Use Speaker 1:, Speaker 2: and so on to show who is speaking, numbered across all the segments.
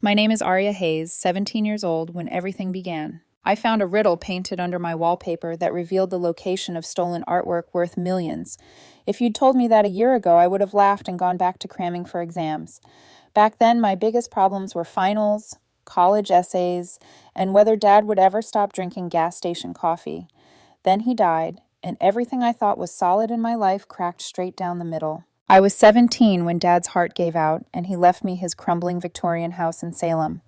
Speaker 1: My name is Aria Hayes, 17 years old when everything began. I found a riddle painted under my wallpaper that revealed the location of stolen artwork worth millions. If you'd told me that a year ago, I would have laughed and gone back to cramming for exams. Back then, my biggest problems were finals, college essays, and whether Dad would ever stop drinking gas station coffee. Then he died, and everything I thought was solid in my life cracked straight down the middle. I was 17 when Dad's heart gave out, and he left me his crumbling Victorian house in Salem.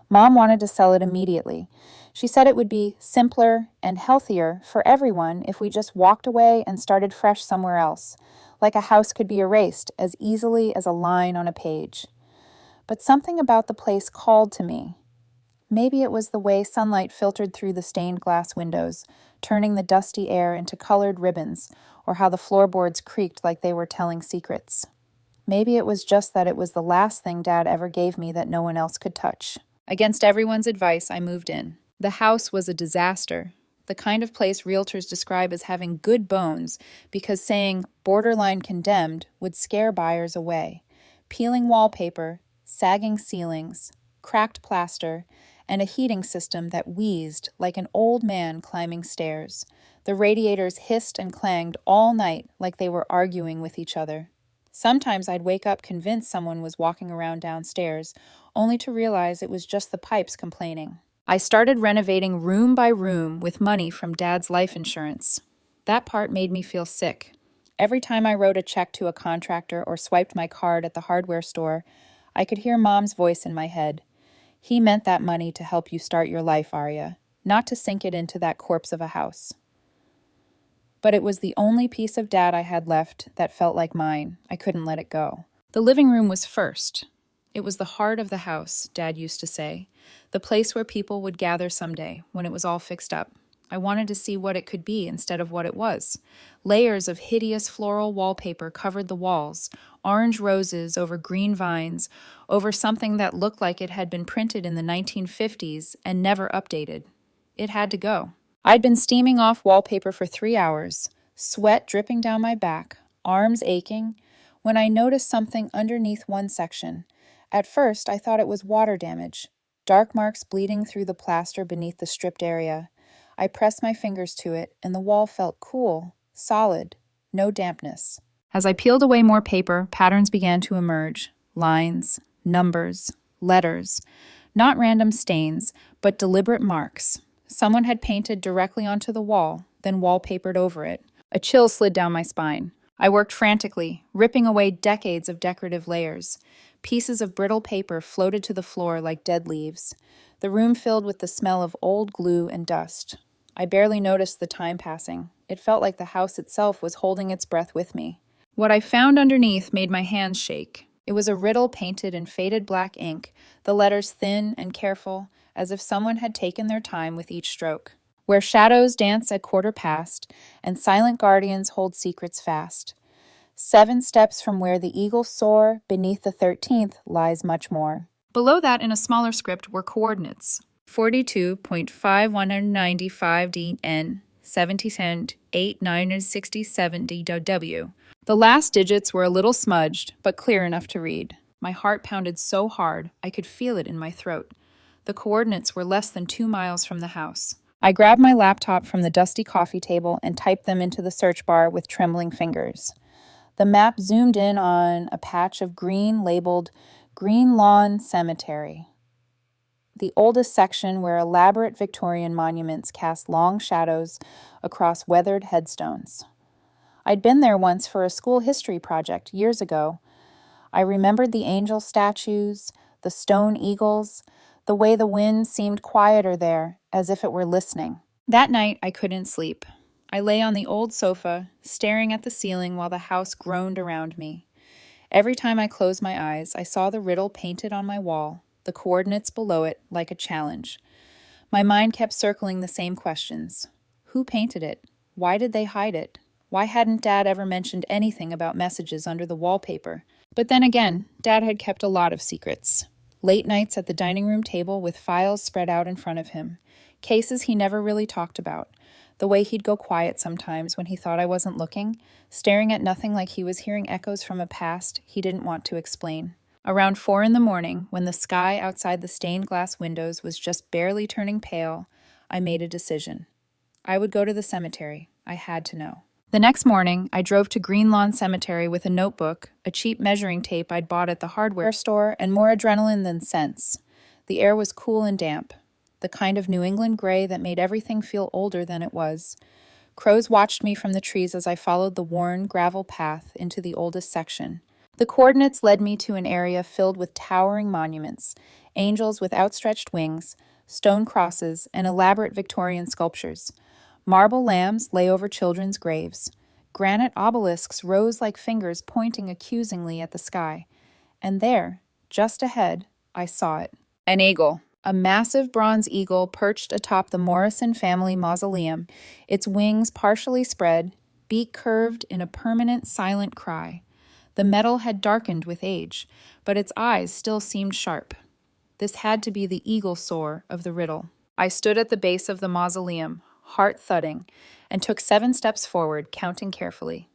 Speaker 1: Mom wanted to sell it immediately. She said it would be simpler and healthier for everyone if we just walked away and started fresh somewhere else, like a house could be erased as easily as a line on a page. But something about the place called to me. Maybe it was the way sunlight filtered through the stained glass windows, turning the dusty air into colored ribbons, or how the floorboards creaked like they were telling secrets. Maybe it was just that it was the last thing Dad ever gave me that no one else could touch. Against everyone's advice, I moved in. The house was a disaster, the kind of place realtors describe as having good bones because saying borderline condemned would scare buyers away. Peeling wallpaper, sagging ceilings, cracked plaster, and a heating system that wheezed like an old man climbing stairs. The radiators hissed and clanged all night like they were arguing with each other. Sometimes I'd wake up convinced someone was walking around downstairs, only to realize it was just the pipes complaining. I started renovating room by room with money from Dad's life insurance. That part made me feel sick. Every time I wrote a check to a contractor or swiped my card at the hardware store, I could hear Mom's voice in my head. He meant that money to help you start your life, Arya, not to sink it into that corpse of a house. But it was the only piece of Dad I had left that felt like mine. I couldn't let it go. The living room was first. It was the heart of the house, Dad used to say, the place where people would gather someday when it was all fixed up. I wanted to see what it could be instead of what it was. Layers of hideous floral wallpaper covered the walls, orange roses over green vines, over something that looked like it had been printed in the 1950s and never updated. It had to go. I'd been steaming off wallpaper for 3 hours, sweat dripping down my back, arms aching, when I noticed something underneath one section. At first, I thought it was water damage, dark marks bleeding through the plaster beneath the stripped area. I pressed my fingers to it, and the wall felt cool, solid, no dampness. As I peeled away more paper, patterns began to emerge. Lines, numbers, letters. Not random stains, but deliberate marks. Someone had painted directly onto the wall, then wallpapered over it. A chill slid down my spine. I worked frantically, ripping away decades of decorative layers. Pieces of brittle paper floated to the floor like dead leaves. The room filled with the smell of old glue and dust. I barely noticed the time passing. It felt like the house itself was holding its breath with me. What I found underneath made my hands shake. It was a riddle painted in faded black ink, the letters thin and careful, as if someone had taken their time with each stroke. Where shadows dance at quarter past, and silent guardians hold secrets fast. 7 steps from where the eagles soar, beneath the 13th lies much more. Below that, in a smaller script, were coordinates. 42.5195 DN, 70.8967 DW. The last digits were a little smudged, but clear enough to read. My heart pounded so hard, I could feel it in my throat. The coordinates were less than 2 miles from the house. I grabbed my laptop from the dusty coffee table and typed them into the search bar with trembling fingers. The map zoomed in on a patch of green labeled Green Lawn Cemetery, the oldest section where elaborate Victorian monuments cast long shadows across weathered headstones. I'd been there once for a school history project years ago. I remembered the angel statues, the stone eagles, the way the wind seemed quieter there, as if it were listening. That night, I couldn't sleep. I lay on the old sofa, staring at the ceiling while the house groaned around me. Every time I closed my eyes, I saw the riddle painted on my wall, the coordinates below it like a challenge. My mind kept circling the same questions. Who painted it? Why did they hide it? Why hadn't Dad ever mentioned anything about messages under the wallpaper? But then again, Dad had kept a lot of secrets. Late nights at the dining room table with files spread out in front of him. Cases he never really talked about. The way he'd go quiet sometimes when he thought I wasn't looking, staring at nothing like he was hearing echoes from a past he didn't want to explain. Around 4 in the morning, when the sky outside the stained glass windows was just barely turning pale, I made a decision. I would go to the cemetery. I had to know. The next morning, I drove to Green Lawn Cemetery with a notebook, a cheap measuring tape I'd bought at the hardware store, and more adrenaline than sense. The air was cool and damp, the kind of New England gray that made everything feel older than it was. Crows watched me from the trees as I followed the worn gravel path into the oldest section. The coordinates led me to an area filled with towering monuments, angels with outstretched wings, stone crosses, and elaborate Victorian sculptures. Marble lambs lay over children's graves. Granite obelisks rose like fingers pointing accusingly at the sky. And there, just ahead, I saw it. An eagle. A massive bronze eagle perched atop the Morrison family mausoleum, its wings partially spread, beak curved in a permanent silent cry. The metal had darkened with age, but its eyes still seemed sharp. This had to be the eagle soar of the riddle. I stood at the base of the mausoleum, heart thudding, and took 7 steps forward, counting carefully.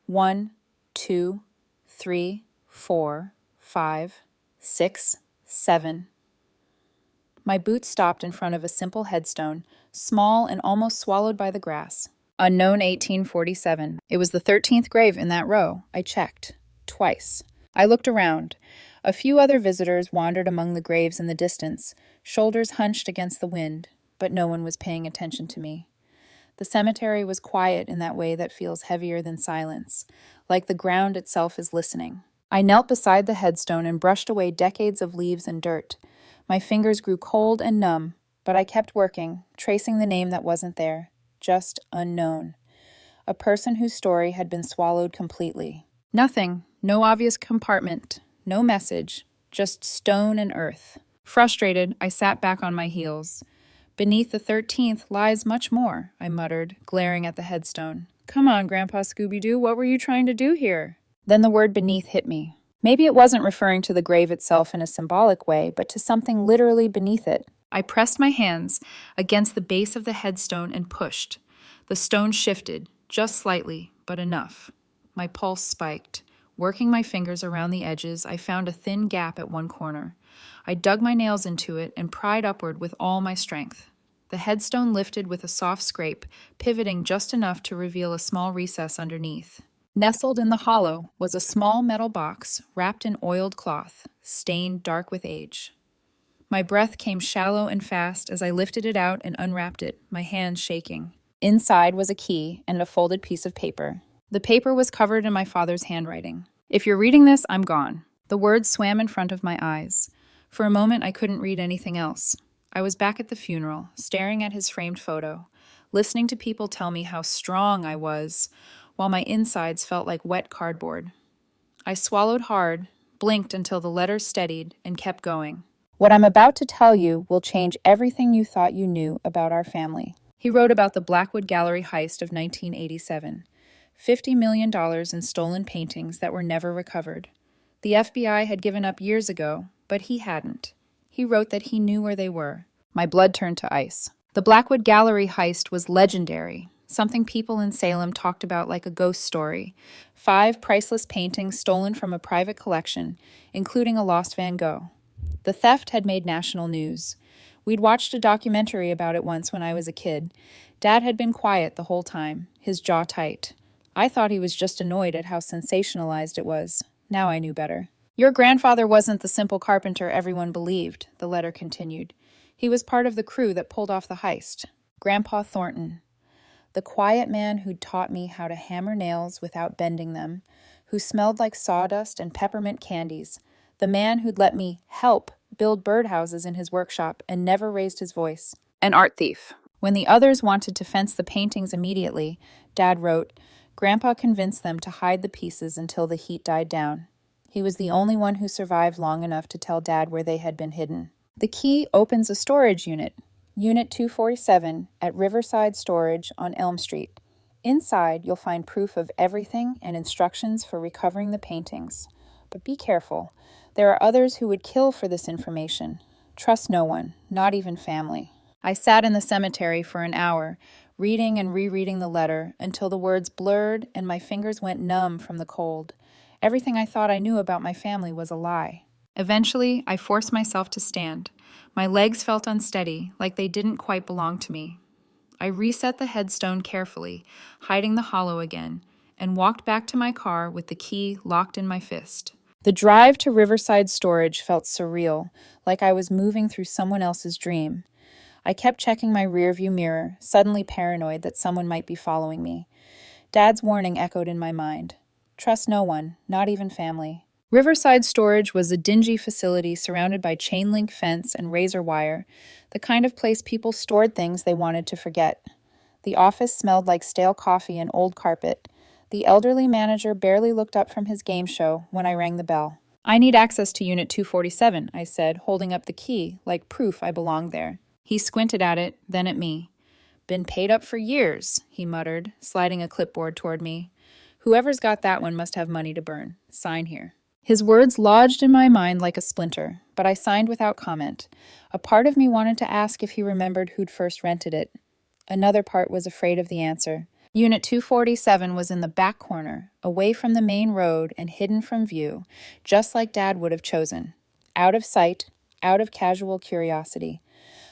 Speaker 1: 1, 2, 3, 4, 5, 6, 7. My boots stopped in front of a simple headstone, small and almost swallowed by the grass. Unknown 1847. It was the 13th grave in that row. I checked. Twice. I looked around. A few other visitors wandered among the graves in the distance, shoulders hunched against the wind, but no one was paying attention to me. The cemetery was quiet in that way that feels heavier than silence, like the ground itself is listening. I knelt beside the headstone and brushed away decades of leaves and dirt. My fingers grew cold and numb, but I kept working, tracing the name that wasn't there, just unknown. A person whose story had been swallowed completely. Nothing, no obvious compartment, no message, just stone and earth. Frustrated, I sat back on my heels. Beneath the 13th lies much more, I muttered, glaring at the headstone. Come on, Grandpa Scooby-Doo, what were you trying to do here? Then the word beneath hit me. Maybe it wasn't referring to the grave itself in a symbolic way, but to something literally beneath it. I pressed my hands against the base of the headstone and pushed. The stone shifted, just slightly, but enough. My pulse spiked. Working my fingers around the edges, I found a thin gap at one corner. I dug my nails into it and pried upward with all my strength. The headstone lifted with a soft scrape, pivoting just enough to reveal a small recess underneath. Nestled in the hollow was a small metal box wrapped in oiled cloth, stained dark with age. My breath came shallow and fast as I lifted it out and unwrapped it, my hands shaking. Inside was a key and a folded piece of paper. The paper was covered in my father's handwriting. If you're reading this, I'm gone. The words swam in front of my eyes. For a moment, I couldn't read anything else. I was back at the funeral, staring at his framed photo, listening to people tell me how strong I was, while my insides felt like wet cardboard. I swallowed hard, blinked until the letters steadied, and kept going. What I'm about to tell you will change everything you thought you knew about our family. He wrote about the Blackwood Gallery heist of 1987. $50 million in stolen paintings that were never recovered. The FBI had given up years ago, but he hadn't. He wrote that he knew where they were. My blood turned to ice. The Blackwood Gallery heist was legendary, something people in Salem talked about like a ghost story. 5 priceless paintings stolen from a private collection, including a lost Van Gogh. The theft had made national news. We'd watched a documentary about it once when I was a kid. Dad had been quiet the whole time, his jaw tight. I thought he was just annoyed at how sensationalized it was. Now I knew better. Your grandfather wasn't the simple carpenter everyone believed, the letter continued. He was part of the crew that pulled off the heist. Grandpa Thornton. The quiet man who'd taught me how to hammer nails without bending them, who smelled like sawdust and peppermint candies, the man who'd let me help build birdhouses in his workshop and never raised his voice. An art thief. When the others wanted to fence the paintings immediately, Dad wrote, Grandpa convinced them to hide the pieces until the heat died down. He was the only one who survived long enough to tell Dad where they had been hidden. The key opens a storage unit, Unit 247, at Riverside Storage on Elm Street. Inside, you'll find proof of everything and instructions for recovering the paintings. But be careful. There are others who would kill for this information. Trust no one, not even family. I sat in the cemetery for an hour, reading and rereading the letter until the words blurred and my fingers went numb from the cold. Everything I thought I knew about my family was a lie. Eventually, I forced myself to stand. My legs felt unsteady, like they didn't quite belong to me. I reset the headstone carefully, hiding the hollow again, and walked back to my car with the key locked in my fist. The drive to Riverside Storage felt surreal, like I was moving through someone else's dream. I kept checking my rearview mirror, suddenly paranoid that someone might be following me. Dad's warning echoed in my mind. Trust no one, not even family. Riverside Storage was a dingy facility surrounded by chain link fence and razor wire, the kind of place people stored things they wanted to forget. The office smelled like stale coffee and old carpet. The elderly manager barely looked up from his game show when I rang the bell. I need access to Unit 247, I said, holding up the key, like proof I belonged there. He squinted at it, then at me. Been paid up for years, he muttered, sliding a clipboard toward me. Whoever's got that one must have money to burn. Sign here. His words lodged in my mind like a splinter, but I signed without comment. A part of me wanted to ask if he remembered who'd first rented it. Another part was afraid of the answer. Unit 247 was in the back corner, away from the main road and hidden from view, just like Dad would have chosen. Out of sight, out of casual curiosity.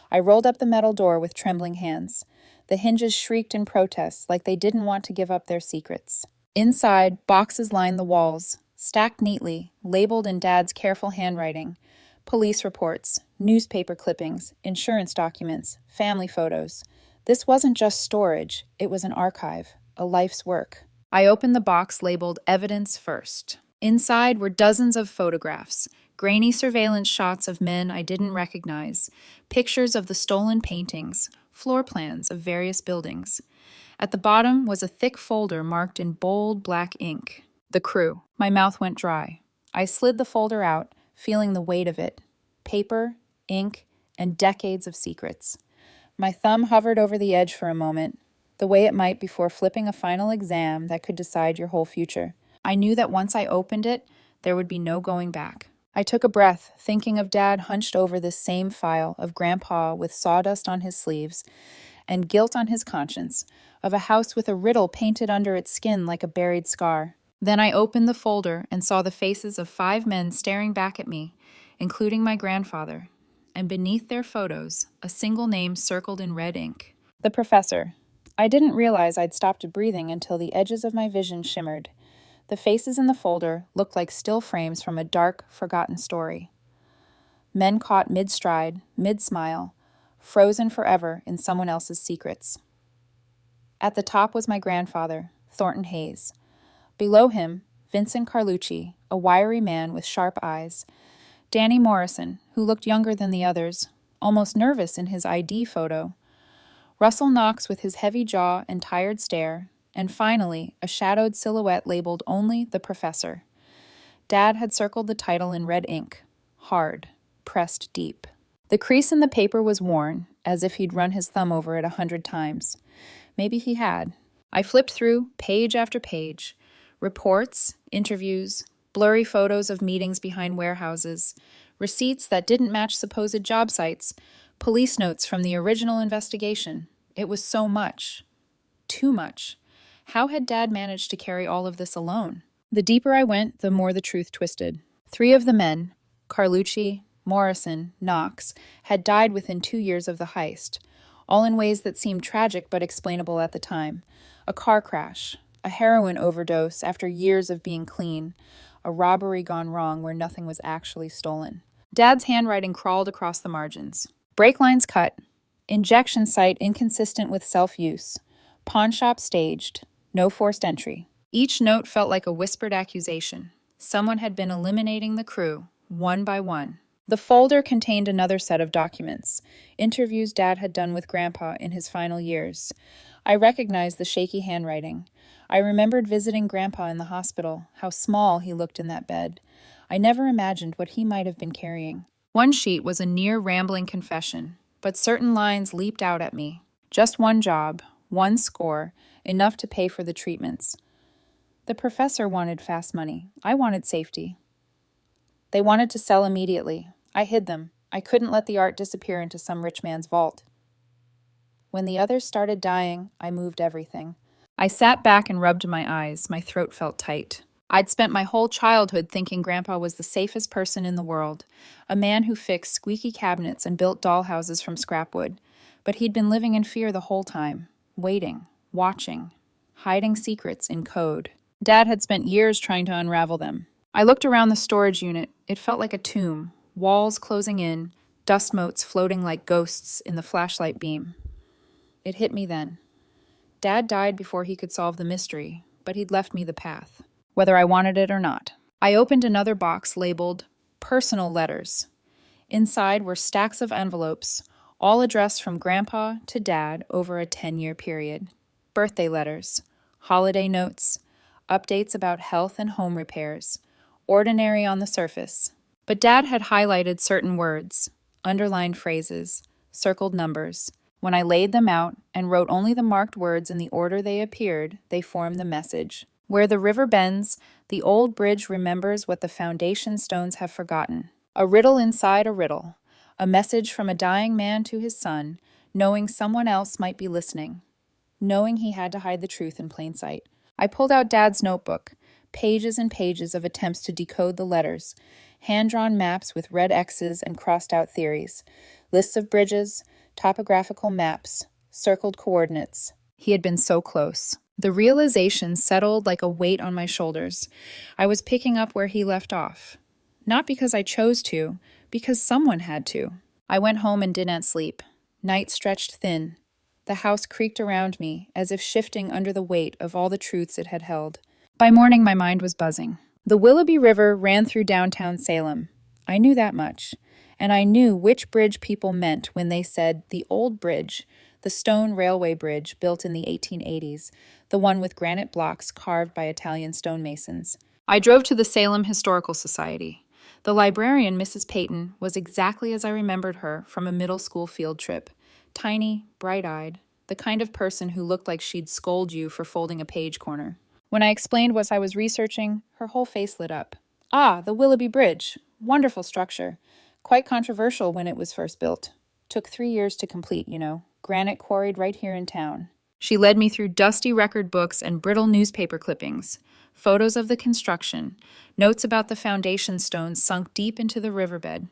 Speaker 1: I rolled up the metal door with trembling hands. The hinges shrieked in protest, like they didn't want to give up their secrets. Inside, boxes lined the walls, stacked neatly, labeled in Dad's careful handwriting. Police reports, newspaper clippings, insurance documents, family photos. This wasn't just storage, it was an archive, a life's work. I opened the box labeled Evidence First. Inside were dozens of photographs, grainy surveillance shots of men I didn't recognize, pictures of the stolen paintings, floor plans of various buildings. At the bottom was a thick folder marked in bold black ink. The Crew. My mouth went dry. I slid the folder out, feeling the weight of it. Paper, ink, and decades of secrets. My thumb hovered over the edge for a moment, the way it might before flipping a final exam that could decide your whole future. I knew that once I opened it, there would be no going back. I took a breath, thinking of Dad hunched over this same file, of Grandpa with sawdust on his sleeves and guilt on his conscience, of a house with a riddle painted under its skin like a buried scar. Then I opened the folder and saw the faces of 5 men staring back at me, including my grandfather, and beneath their photos, a single name circled in red ink. The Professor. I didn't realize I'd stopped breathing until the edges of my vision shimmered. The faces in the folder looked like still frames from a dark, forgotten story. Men caught mid-stride, mid-smile, frozen forever in someone else's secrets. At the top was my grandfather, Thornton Hayes. Below him, Vincent Carlucci, a wiry man with sharp eyes. Danny Morrison, who looked younger than the others, almost nervous in his ID photo. Russell Knox with his heavy jaw and tired stare. And finally, a shadowed silhouette labeled only The Professor. Dad had circled the title in red ink. Hard. Pressed deep. The crease in the paper was worn, as if he'd run his thumb over it 100 times. Maybe he had. I flipped through, page after page. Reports, interviews, blurry photos of meetings behind warehouses, receipts that didn't match supposed job sites, police notes from the original investigation. It was so much. Too much. How had Dad managed to carry all of this alone? The deeper I went, the more the truth twisted. 3 of the men, Carlucci, Morrison, Knox, had died within 2 years of the heist, all in ways that seemed tragic but explainable at the time. A car crash, a heroin overdose after years of being clean, a robbery gone wrong where nothing was actually stolen. Dad's handwriting crawled across the margins. Brake lines cut. Injection site inconsistent with self-use. Pawn shop staged. No forced entry. Each note felt like a whispered accusation. Someone had been eliminating the crew, one by one. The folder contained another set of documents, interviews Dad had done with Grandpa in his final years. I recognized the shaky handwriting. I remembered visiting Grandpa in the hospital, how small he looked in that bed. I never imagined what he might have been carrying. One sheet was a near-rambling confession, but certain lines leaped out at me. Just one job, one score, enough to pay for the treatments. The professor wanted fast money. I wanted safety. They wanted to sell immediately. I hid them. I couldn't let the art disappear into some rich man's vault. When the others started dying, I moved everything. I sat back and rubbed my eyes. My throat felt tight. I'd spent my whole childhood thinking Grandpa was the safest person in the world, a man who fixed squeaky cabinets and built dollhouses from scrap wood. But he'd been living in fear the whole time, waiting, watching, hiding secrets in code. Dad had spent years trying to unravel them. I looked around the storage unit. It felt like a tomb, walls closing in, dust motes floating like ghosts in the flashlight beam. It hit me then. Dad died before he could solve the mystery, but he'd left me the path, whether I wanted it or not. I opened another box labeled Personal Letters. Inside were stacks of envelopes, all addressed from Grandpa to Dad over a 10-year period. Birthday letters, holiday notes, updates about health and home repairs, ordinary on the surface. But Dad had highlighted certain words, underlined phrases, circled numbers. When I laid them out and wrote only the marked words in the order they appeared, they formed the message. Where the river bends, the old bridge remembers what the foundation stones have forgotten. A riddle inside a riddle. A message from a dying man to his son, knowing someone else might be listening. Knowing he had to hide the truth in plain sight. I pulled out Dad's notebook, pages and pages of attempts to decode the letters, hand-drawn maps with red X's and crossed-out theories, lists of bridges, topographical maps, circled coordinates. He had been so close. The realization settled like a weight on my shoulders. I was picking up where he left off. Not because I chose to, because someone had to. I went home and didn't sleep. Night stretched thin. The house creaked around me, as if shifting under the weight of all the truths it had held. By morning, my mind was buzzing. The Willoughby River ran through downtown Salem. I knew that much. And I knew which bridge people meant when they said the old bridge, the stone railway bridge built in the 1880s, the one with granite blocks carved by Italian stonemasons. I drove to the Salem Historical Society. The librarian, Mrs. Peyton, was exactly as I remembered her from a middle school field trip. Tiny, bright-eyed, the kind of person who looked like she'd scold you for folding a page corner. When I explained what I was researching, her whole face lit up. Ah, the Willoughby Bridge. Wonderful structure. Quite controversial when it was first built. Took 3 years to complete, Granite quarried right here in town. She led me through dusty record books and brittle newspaper clippings, photos of the construction, notes about the foundation stones sunk deep into the riverbed,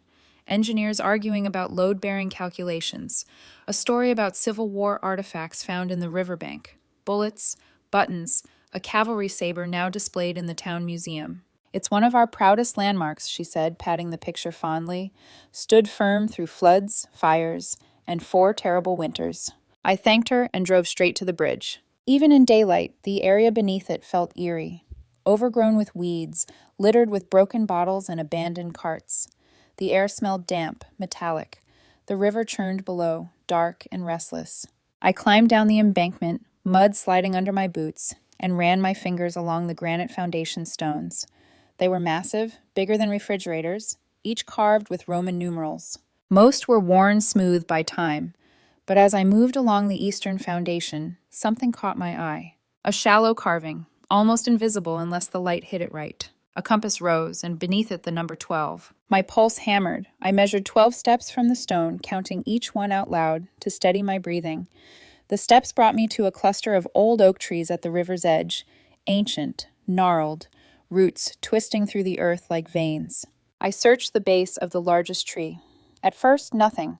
Speaker 1: engineers arguing about load-bearing calculations, a story about Civil War artifacts found in the riverbank, bullets, buttons, a cavalry saber now displayed in the town museum. It's one of our proudest landmarks, she said, patting the picture fondly. Stood firm through floods, fires, and 4 terrible winters. I thanked her and drove straight to the bridge. Even in daylight, the area beneath it felt eerie. Overgrown with weeds, littered with broken bottles and abandoned carts. The air smelled damp, metallic. The river churned below, dark and restless. I climbed down the embankment, mud sliding under my boots, and ran my fingers along the granite foundation stones. They were massive, bigger than refrigerators, each carved with Roman numerals. Most were worn smooth by time, but as I moved along the eastern foundation, something caught my eye. A shallow carving, almost invisible unless the light hit it right. A compass rose, and beneath it the number 12. My pulse hammered. I measured 12 steps from the stone, counting each one out loud to steady my breathing. The steps brought me to a cluster of old oak trees at the river's edge, ancient, gnarled, roots twisting through the earth like veins. I searched the base of the largest tree. At first, nothing.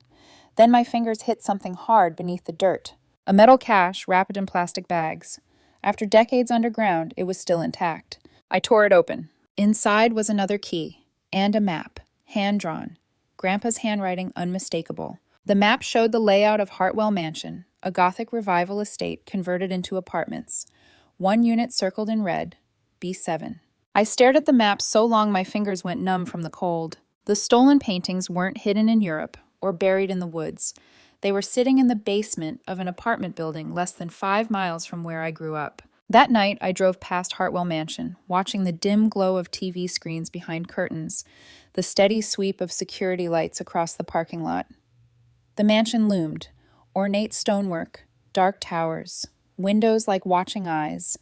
Speaker 1: Then my fingers hit something hard beneath the dirt. A metal cache wrapped in plastic bags. After decades underground, it was still intact. I tore it open. Inside was another key, and a map, hand-drawn. Grandpa's handwriting unmistakable. The map showed the layout of Hartwell Mansion, a Gothic revival estate converted into apartments. 1 unit circled in red, B7. I stared at the map so long my fingers went numb from the cold. The stolen paintings weren't hidden in Europe or buried in the woods. They were sitting in the basement of an apartment building less than 5 miles from where I grew up. That night, I drove past Hartwell Mansion, watching the dim glow of TV screens behind curtains, the steady sweep of security lights across the parking lot. The mansion loomed, ornate stonework, dark towers, windows like watching eyes,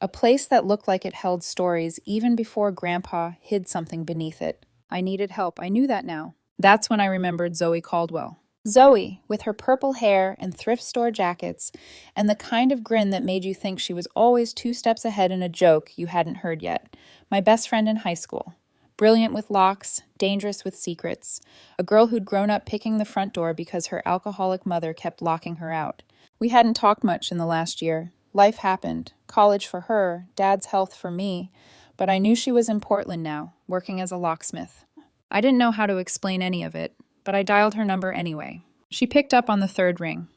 Speaker 1: a place that looked like it held stories even before Grandpa hid something beneath it. I needed help. I knew that now. That's when I remembered Zoe Caldwell. Zoe, with her purple hair and thrift store jackets, and the kind of grin that made you think she was always 2 steps ahead in a joke you hadn't heard yet. My best friend in high school. Brilliant with locks, dangerous with secrets. A girl who'd grown up picking the front door because her alcoholic mother kept locking her out. We hadn't talked much in the last year. Life happened. College for her, dad's health for me. But I knew she was in Portland now, working as a locksmith. I didn't know how to explain any of it, but I dialed her number anyway. She picked up on the third ring.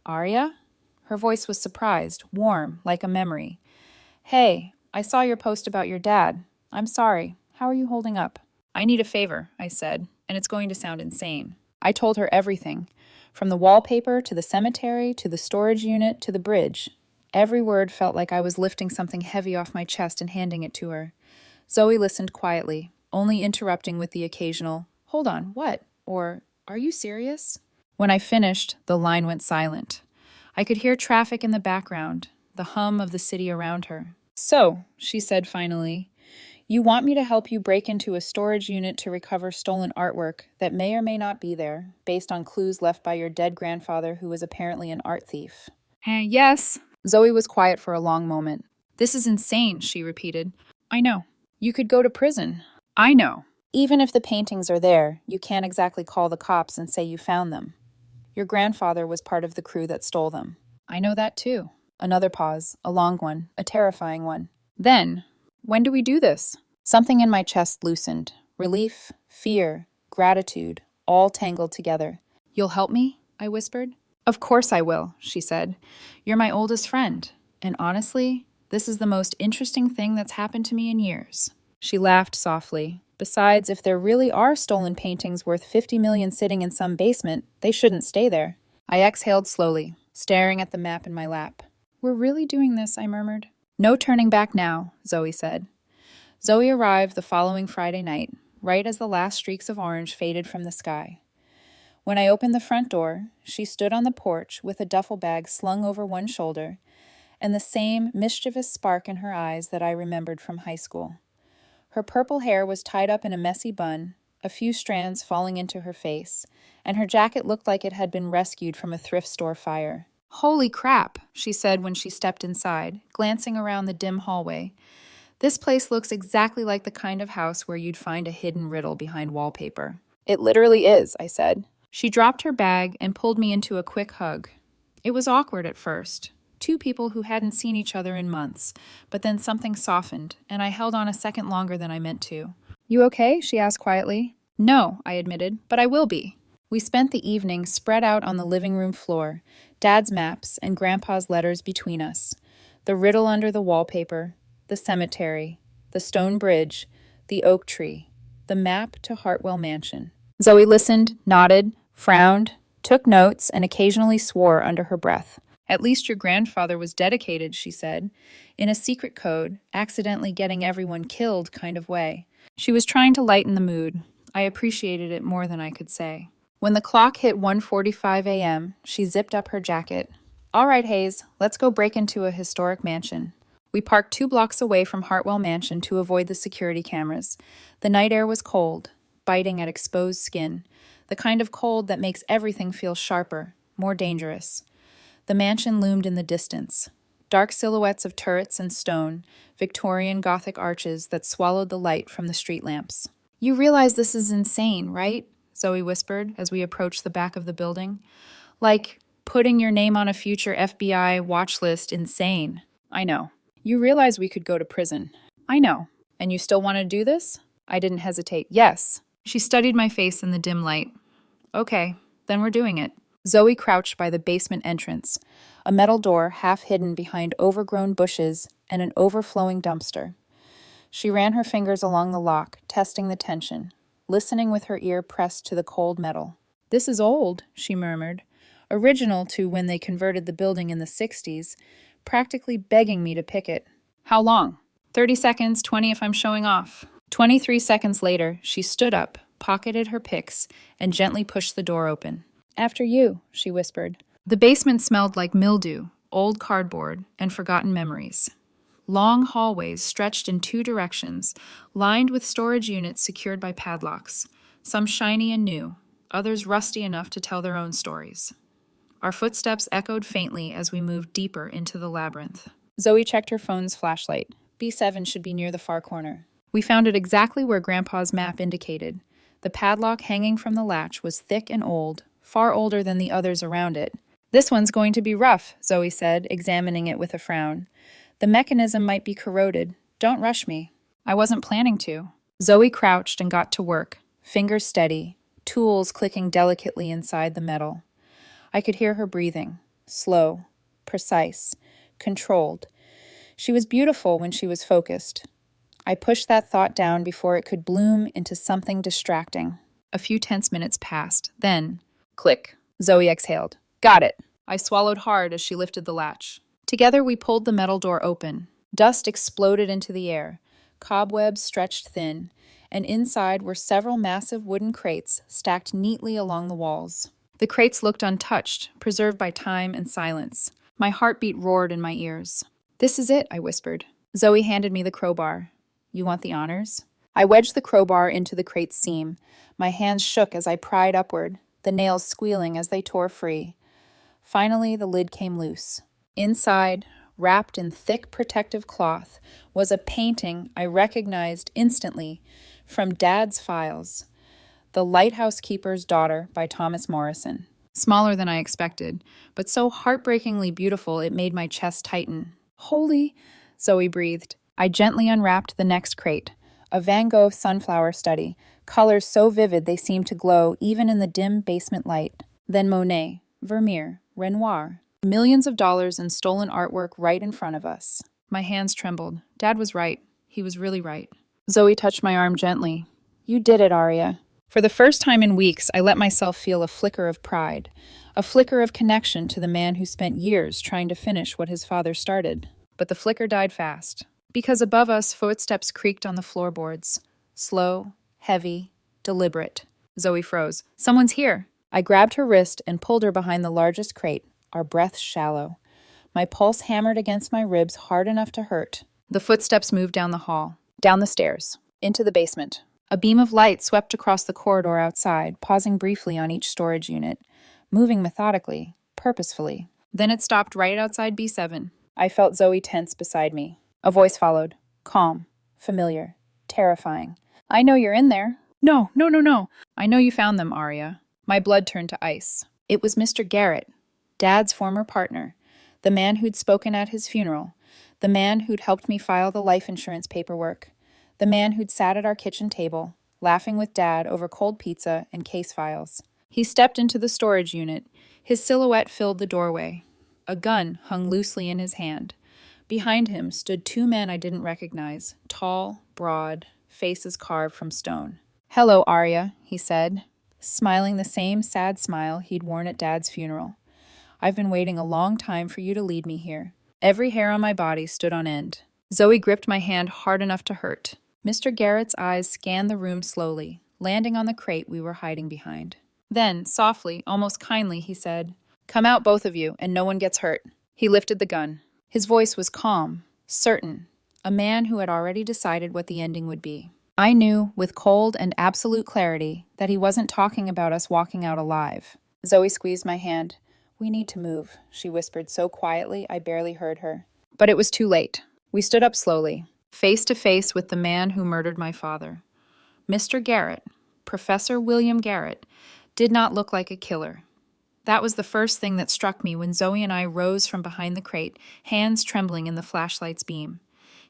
Speaker 1: Arya? Her voice was surprised, warm, like a memory. Hey, I saw your post about your dad. I'm sorry. How are you holding up? I need a favor, I said, and it's going to sound insane. I told her everything, from the wallpaper to the cemetery to the storage unit to the bridge. Every word felt like I was lifting something heavy off my chest and handing it to her. Zoe listened quietly, only interrupting with the occasional, "Hold on, what?" or "Are you serious?" When I finished, the line went silent. I could hear traffic in the background, the hum of the city around her. "So," she said finally, "you want me to help you break into a storage unit to recover stolen artwork that may or may not be there, based on clues left by your dead grandfather who was apparently an art thief?" Yes." Zoe was quiet for a long moment. "This is insane," she repeated. "I know. You could go to prison." "I know. Even if the paintings are there, you can't exactly call the cops and say you found them. Your grandfather was part of the crew that stole them." "I know that too." Another pause, a long one, a terrifying one. "Then, when do we do this?" Something in my chest loosened. Relief, fear, gratitude, all tangled together. "You'll help me?" I whispered. "Of course I will," she said. "You're my oldest friend. And honestly, this is the most interesting thing that's happened to me in years." She laughed softly. "Besides, if there really are stolen paintings worth 50 million sitting in some basement, they shouldn't stay there." I exhaled slowly, staring at the map in my lap. "We're really doing this," I murmured. "No turning back now," Zoe said. Zoe arrived the following Friday night, right as the last streaks of orange faded from the sky. When I opened the front door, she stood on the porch with a duffel bag slung over one shoulder and the same mischievous spark in her eyes that I remembered from high school. Her purple hair was tied up in a messy bun, a few strands falling into her face, and her jacket looked like it had been rescued from a thrift store fire. "Holy crap," she said when she stepped inside, glancing around the dim hallway. "This place looks exactly like the kind of house where you'd find a hidden riddle behind wallpaper." "It literally is," I said. She dropped her bag and pulled me into a quick hug. It was awkward at first. Two people who hadn't seen each other in months, but then something softened, and I held on a second longer than I meant to. "You okay?" she asked quietly. "No," I admitted, "but I will be." We spent the evening spread out on the living room floor, Dad's maps and Grandpa's letters between us, the riddle under the wallpaper, the cemetery, the stone bridge, the oak tree, the map to Hartwell Mansion. Zoe listened, nodded, frowned, took notes, and occasionally swore under her breath. "At least your grandfather was dedicated," she said, in a secret code, accidentally getting everyone killed kind of way. She was trying to lighten the mood. I appreciated it more than I could say. When the clock hit 1:45 a.m., she zipped up her jacket. "All right, Hayes, let's go break into a historic mansion." We parked 2 blocks away from Hartwell Mansion to avoid the security cameras. The night air was cold, biting at exposed skin, the kind of cold that makes everything feel sharper, more dangerous. The mansion loomed in the distance. Dark silhouettes of turrets and stone, Victorian Gothic arches that swallowed the light from the street lamps. "You realize this is insane, right?" Zoe whispered as we approached the back of the building. "Like, putting your name on a future FBI watch list insane." "I know." "You realize we could go to prison." "I know." "And you still want to do this?" I didn't hesitate. "Yes." She studied my face in the dim light. "Okay, then we're doing it." Zoe crouched by the basement entrance, a metal door half hidden behind overgrown bushes and an overflowing dumpster. She ran her fingers along the lock, testing the tension, listening with her ear pressed to the cold metal. "This is old," she murmured, "original to when they converted the building in the 60s, practically begging me to pick it." "How long?" 30 seconds, 20 if I'm showing off." 23 seconds later, she stood up, pocketed her picks, and gently pushed the door open. "After you," she whispered. The basement smelled like mildew, old cardboard, and forgotten memories. Long hallways stretched in 2 directions, lined with storage units secured by padlocks, some shiny and new, others rusty enough to tell their own stories. Our footsteps echoed faintly as we moved deeper into the labyrinth. Zoe checked her phone's flashlight. B7 should be near the far corner. We found it exactly where Grandpa's map indicated. The padlock hanging from the latch was thick and old, far older than the others around it. "This one's going to be rough," Zoe said, examining it with a frown. "The mechanism might be corroded. Don't rush me." I wasn't planning to. Zoe crouched and got to work, fingers steady, tools clicking delicately inside the metal. I could hear her breathing, slow, precise, controlled. She was beautiful when she was focused. I pushed that thought down before it could bloom into something distracting. A few tense minutes passed. Then, click, Zoe exhaled. "Got it." I swallowed hard as she lifted the latch. Together we pulled the metal door open. Dust exploded into the air. Cobwebs stretched thin, and inside were several massive wooden crates stacked neatly along the walls. The crates looked untouched, preserved by time and silence. My heartbeat roared in my ears. "This is it," I whispered. Zoe handed me the crowbar. "You want the honors?" I wedged the crowbar into the crate's seam. My hands shook as I pried upward, the nails squealing as they tore free. Finally, the lid came loose. Inside, wrapped in thick protective cloth, was a painting I recognized instantly from Dad's files. The Lighthouse Keeper's Daughter by Thomas Morrison. Smaller than I expected, but so heartbreakingly beautiful it made my chest tighten. "Holy," Zoe breathed. I gently unwrapped the next crate, a Van Gogh sunflower study, colors so vivid they seemed to glow even in the dim basement light. Then Monet, Vermeer, Renoir, millions of dollars in stolen artwork right in front of us. My hands trembled. Dad was right. He was really right. Zoe touched my arm gently. "You did it, Aria." For the first time in weeks, I let myself feel a flicker of pride, a flicker of connection to the man who spent years trying to finish what his father started. But the flicker died fast, because above us, footsteps creaked on the floorboards. Slow, heavy, deliberate. Zoe froze. "Someone's here." I grabbed her wrist and pulled her behind the largest crate, our breaths shallow. My pulse hammered against my ribs hard enough to hurt. The footsteps moved down the hall, down the stairs, into the basement. A beam of light swept across the corridor outside, pausing briefly on each storage unit, moving methodically, purposefully. Then it stopped right outside B7. I felt Zoe tense beside me. A voice followed, calm, familiar, terrifying. "I know you're in there." No. "I know you found them, Aria." My blood turned to ice. It was Mr. Garrett, Dad's former partner, the man who'd spoken at his funeral, the man who'd helped me file the life insurance paperwork, the man who'd sat at our kitchen table, laughing with Dad over cold pizza and case files. He stepped into the storage unit. His silhouette filled the doorway. A gun hung loosely in his hand. Behind him stood two men I didn't recognize, tall, broad, faces carved from stone. "Hello, Aria," he said, smiling the same sad smile he'd worn at Dad's funeral. "I've been waiting a long time for you to lead me here." Every hair on my body stood on end. Zoe gripped my hand hard enough to hurt. Mr. Garrett's eyes scanned the room slowly, landing on the crate we were hiding behind. Then, softly, almost kindly, he said, "Come out, both of you, and no one gets hurt." He lifted the gun. His voice was calm, certain, a man who had already decided what the ending would be. I knew, with cold and absolute clarity, that he wasn't talking about us walking out alive. Zoe squeezed my hand. "We need to move," she whispered so quietly I barely heard her. But it was too late. We stood up slowly, face to face with the man who murdered my father. Mr. Garrett, Professor William Garrett, did not look like a killer. That was the first thing that struck me when Zoe and I rose from behind the crate, hands trembling in the flashlight's beam.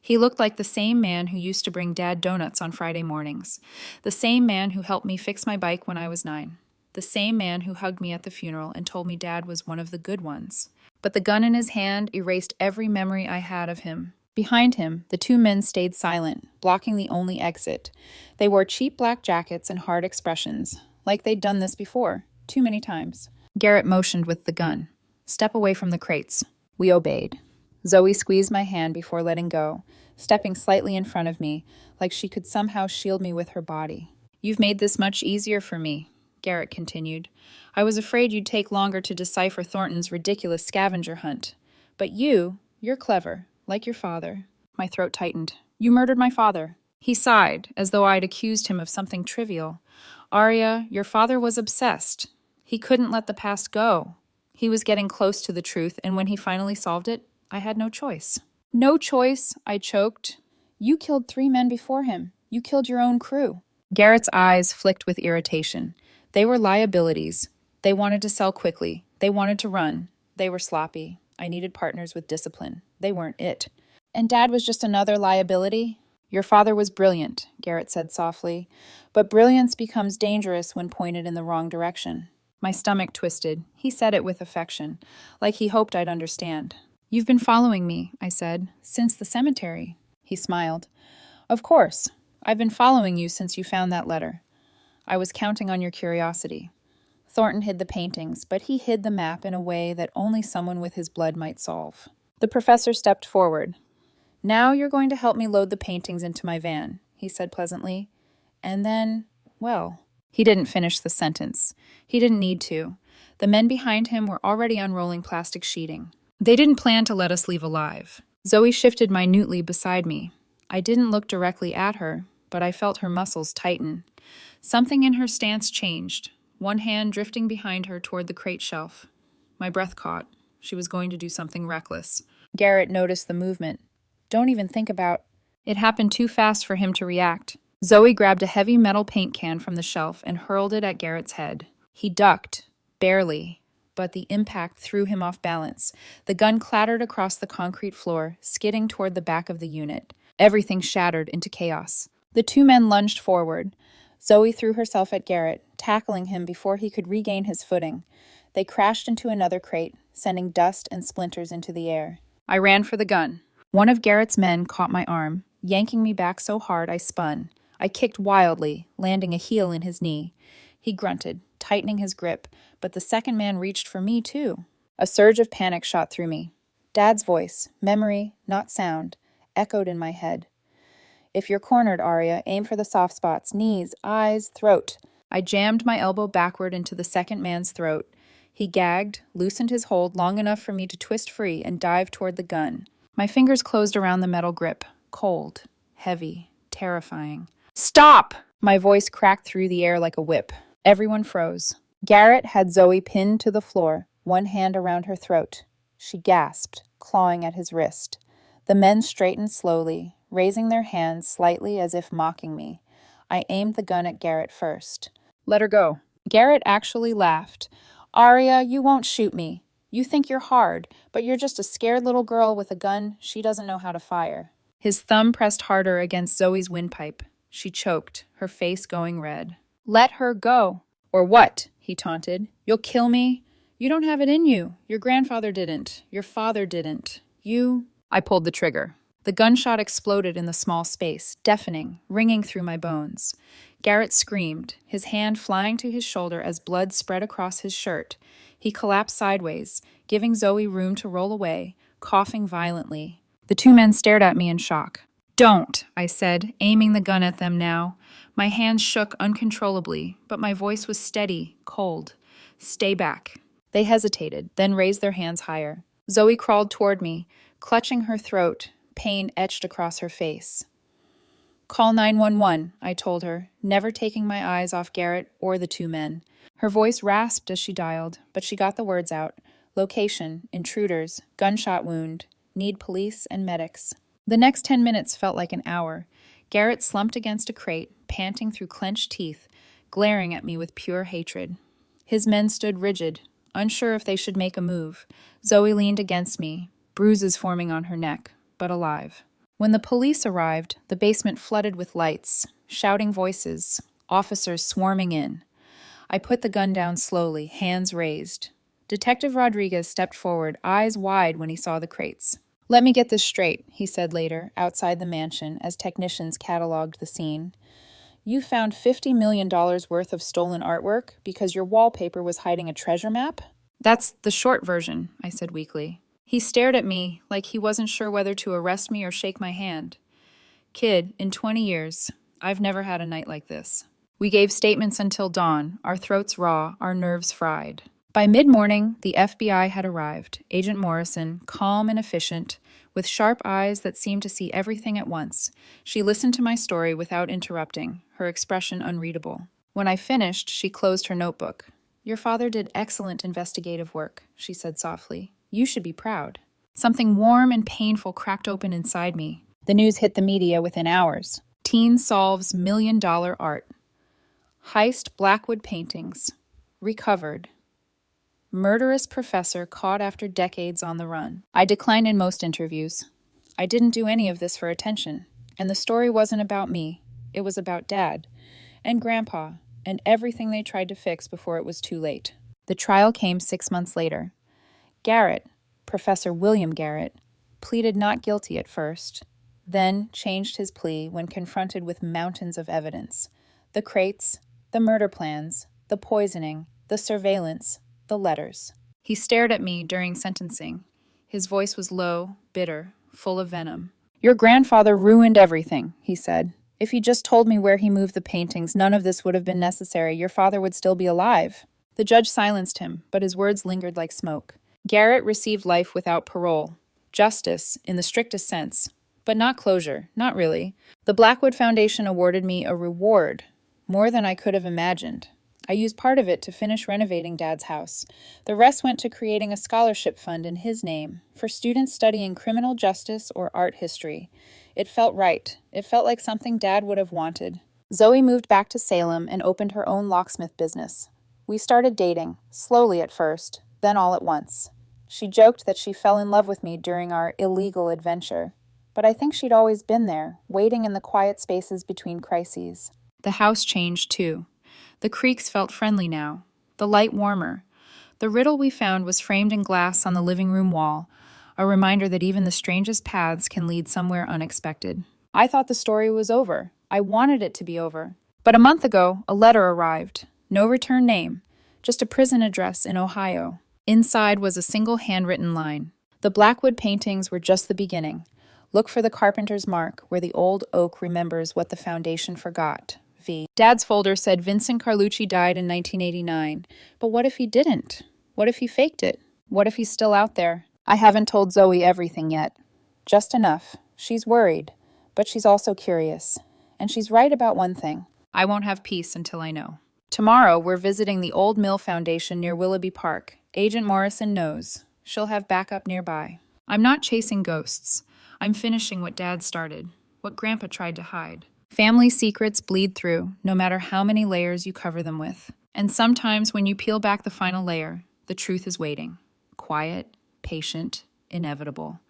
Speaker 1: He looked like the same man who used to bring Dad donuts on Friday mornings, the same man who helped me fix my bike when I was 9, the same man who hugged me at the funeral and told me Dad was one of the good ones. But the gun in his hand erased every memory I had of him. Behind him, the two men stayed silent, blocking the only exit. They wore cheap black jackets and hard expressions, like they'd done this before, too many times. Garrett motioned with the gun. "Step away from the crates." We obeyed. Zoe squeezed my hand before letting go, stepping slightly in front of me, like she could somehow shield me with her body. "You've made this much easier for me," Garrett continued. "I was afraid you'd take longer to decipher Thornton's ridiculous scavenger hunt. But you're clever, like your father." My throat tightened. "You murdered my father." He sighed, as though I'd accused him of something trivial. Arya, your father was obsessed. He couldn't let the past go. He was getting close to the truth, and when he finally solved it, I had no choice. No choice, I choked. You killed 3 men before him. You killed your own crew. Garrett's eyes flicked with irritation. They were liabilities. They wanted to sell quickly. They wanted to run. They were sloppy. I needed partners with discipline. They weren't it. And Dad was just another liability? Your father was brilliant, Garrett said softly, but brilliance becomes dangerous when pointed in the wrong direction. My stomach twisted. He said it with affection, like he hoped I'd understand. You've been following me, I said, since the cemetery. He smiled. Of course. I've been following you since you found that letter. I was counting on your curiosity. Thornton hid the paintings, but he hid the map in a way that only someone with his blood might solve. The professor stepped forward. Now you're going to help me load the paintings into my van, he said pleasantly. And then, well, he didn't finish the sentence. He didn't need to. The men behind him were already unrolling plastic sheeting. They didn't plan to let us leave alive. Zoe shifted minutely beside me. I didn't look directly at her, but I felt her muscles tighten. Something in her stance changed, one hand drifting behind her toward the crate shelf. My breath caught. She was going to do something reckless. Garrett noticed the movement. Don't even think about... It happened too fast for him to react. Zoe grabbed a heavy metal paint can from the shelf and hurled it at Garrett's head. He ducked, barely, but the impact threw him off balance. The gun clattered across the concrete floor, skidding toward the back of the unit. Everything shattered into chaos. The 2 men lunged forward. Zoe threw herself at Garrett, tackling him before he could regain his footing. They crashed into another crate, sending dust and splinters into the air. I ran for the gun. One of Garrett's men caught my arm, yanking me back so hard I spun. I kicked wildly, landing a heel in his knee. He grunted, tightening his grip, but the second man reached for me too. A surge of panic shot through me. Dad's voice, memory, not sound, echoed in my head. If you're cornered, Arya, aim for the soft spots, knees, eyes, throat. I jammed my elbow backward into the second man's throat. He gagged, loosened his hold long enough for me to twist free and dive toward the gun. My fingers closed around the metal grip, cold, heavy, terrifying. Stop! My voice cracked through the air like a whip. Everyone froze. Garrett had Zoe pinned to the floor, one hand around her throat. She gasped, clawing at his wrist. The men straightened slowly, raising their hands slightly as if mocking me. I aimed the gun at Garrett first. Let her go. Garrett actually laughed. Arya, you won't shoot me. You think you're hard, but you're just a scared little girl with a gun she doesn't know how to fire. His thumb pressed harder against Zoe's windpipe. She choked, her face going red. Let her go. Or what? He taunted. You'll kill me? You don't have it in you. Your grandfather didn't. Your father didn't. You... I pulled the trigger. The gunshot exploded in the small space, deafening, ringing through my bones. Garrett screamed, his hand flying to his shoulder as blood spread across his shirt. He collapsed sideways, giving Zoe room to roll away, coughing violently. The 2 men stared at me in shock. Don't, I said, aiming the gun at them now. My hands shook uncontrollably, but my voice was steady, cold. Stay back. They hesitated, then raised their hands higher. Zoe crawled toward me, clutching her throat, pain etched across her face. Call 911, I told her, never taking my eyes off Garrett or the 2 men. Her voice rasped as she dialed, but she got the words out. Location, intruders, gunshot wound, need police and medics. The next 10 minutes felt like an hour. Garrett slumped against a crate, panting through clenched teeth, glaring at me with pure hatred. His men stood rigid, unsure if they should make a move. Zoe leaned against me, bruises forming on her neck, but alive. When the police arrived, the basement flooded with lights, shouting voices, officers swarming in. I put the gun down slowly, hands raised. Detective Rodriguez stepped forward, eyes wide when he saw the crates. Let me get this straight, he said later, outside the mansion, as technicians cataloged the scene. You found $50 million worth of stolen artwork because your wallpaper was hiding a treasure map? That's the short version, I said weakly. He stared at me like he wasn't sure whether to arrest me or shake my hand. Kid, in 20 years, I've never had a night like this. We gave statements until dawn, our throats raw, our nerves fried. By mid-morning, the FBI had arrived, Agent Morrison, calm and efficient, with sharp eyes that seemed to see everything at once. She listened to my story without interrupting, her expression unreadable. When I finished, she closed her notebook. "Your father did excellent investigative work," she said softly. "You should be proud." Something warm and painful cracked open inside me. The news hit the media within hours. Teen solves million-dollar art. Heist Blackwood paintings. Recovered. Murderous professor caught after decades on the run. I declined in most interviews. I didn't do any of this for attention. And the story wasn't about me. It was about Dad and Grandpa and everything they tried to fix before it was too late. The trial came 6 months later. Garrett, Professor William Garrett, pleaded not guilty at first, then changed his plea when confronted with mountains of evidence. The crates, the murder plans, the poisoning, the surveillance, the letters. He stared at me during sentencing. His voice was low, bitter, full of venom. "Your grandfather ruined everything," he said. "If he just told me where he moved the paintings, none of this would have been necessary. Your father would still be alive." The judge silenced him, but his words lingered like smoke. Garrett received life without parole. Justice, in the strictest sense. But not closure, not really. The Blackwood Foundation awarded me a reward, more than I could have imagined. I used part of it to finish renovating Dad's house. The rest went to creating a scholarship fund in his name for students studying criminal justice or art history. It felt right. It felt like something Dad would have wanted. Zoe moved back to Salem and opened her own locksmith business. We started dating, slowly at first, then all at once. She joked that she fell in love with me during our illegal adventure. But I think she'd always been there, waiting in the quiet spaces between crises. The house changed, too. The creaks felt friendly now, the light warmer. The riddle we found was framed in glass on the living room wall, a reminder that even the strangest paths can lead somewhere unexpected. I thought the story was over. I wanted it to be over. But a month ago, a letter arrived. No return name, just a prison address in Ohio. Inside was a single handwritten line. The Blackwood paintings were just the beginning. Look for the carpenter's mark, where the old oak remembers what the foundation forgot. V. Dad's folder said Vincent Carlucci died in 1989. But what if he didn't? What if he faked it? What if he's still out there? I haven't told Zoe everything yet. Just enough. She's worried, but she's also curious. And she's right about one thing. I won't have peace until I know. Tomorrow, we're visiting the Old Mill Foundation near Willoughby Park. Agent Morrison knows. She'll have backup nearby. I'm not chasing ghosts. I'm finishing what Dad started, what Grandpa tried to hide. Family secrets bleed through, no matter how many layers you cover them with. And sometimes when you peel back the final layer, the truth is waiting. Quiet, patient, inevitable.